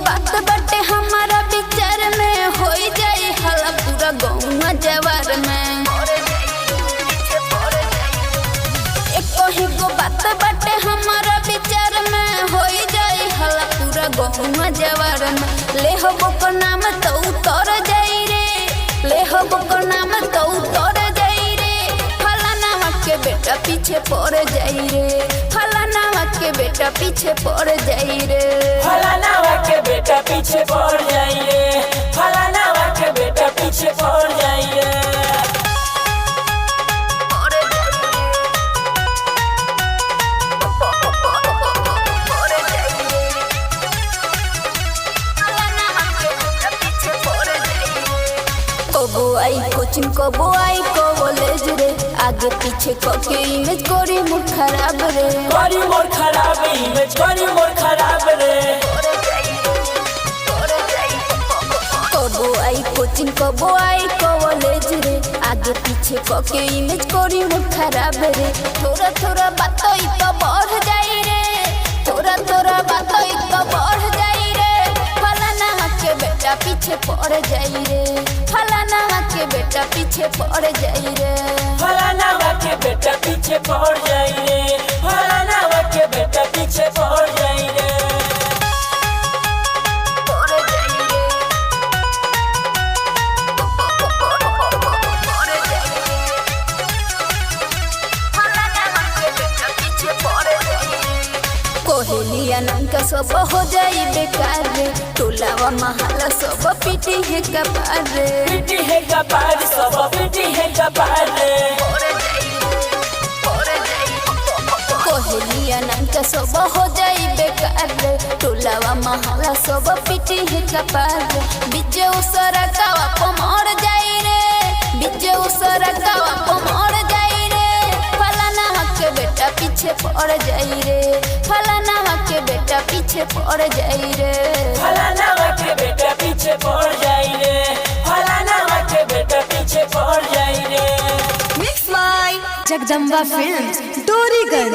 बात बाटे हमारा विचार में हो जाए हला पूरा गौवा जवार में। एक बात बाटे हमारा विचार में हो जाए हला पूरा गौवा जवार में। ले हो को नाम तो उतर जाई रे, ले हो को नाम तो उतर जाई रे। फलाना के बेटा पीछे पड़ जाई रे, फलाना के बेटा पीछे पड़ जाई रे, फलाना के बेटा पीछे पड़ जाई रे, फलाना के बेटा पीछे पड़ जाई रे। कबो आई कोचिंग कबो आई कॉलेज रे, आगे पीछे के इमेज करी मोर खराब रे, करी मोर खराब इमेज करी मोर खराब रे। कबो आई कोचिंग कबो आई कॉलेज रे, आगे पीछे के इमेज करी मोर खराब रे। थोड़ा थोड़ा बात तो बढ़ जाई रे, थोड़ा थोड़ा बात तो बढ़ जाई रे। फलाना के बेटा पीछे पड़ जाई रे, फलाना के बेटा पीछे पड़ जाई रे, फलाना के बेटा पीछे पड़ जाई रे, फलाना के बेटा पीछे पड़ जाई रे। कोहलिया नाम का सब हो जाई बेकार रे, टोलावा महला सब पीटी है कपार रे, पीटी है कपार सब पीटी है कपार रे। कोहलिया नाम का सब हो जाई बेकार रे, टोलावा महला सब पीटी है कपार रे। बीचे उसरा कावा पमर जाई रे, बीचे उसरा कावा पमर जाई रे। फलाना के बेटा पीछे पड़ जाई रे, फलाना के बेटा पीछे पड़ जाई रे, फलाना के बेटा पीछे पड़ जाई रे, फलाना के बेटा पीछे पड़ जाई रे। Mix by Jagdamba films, Doriganj.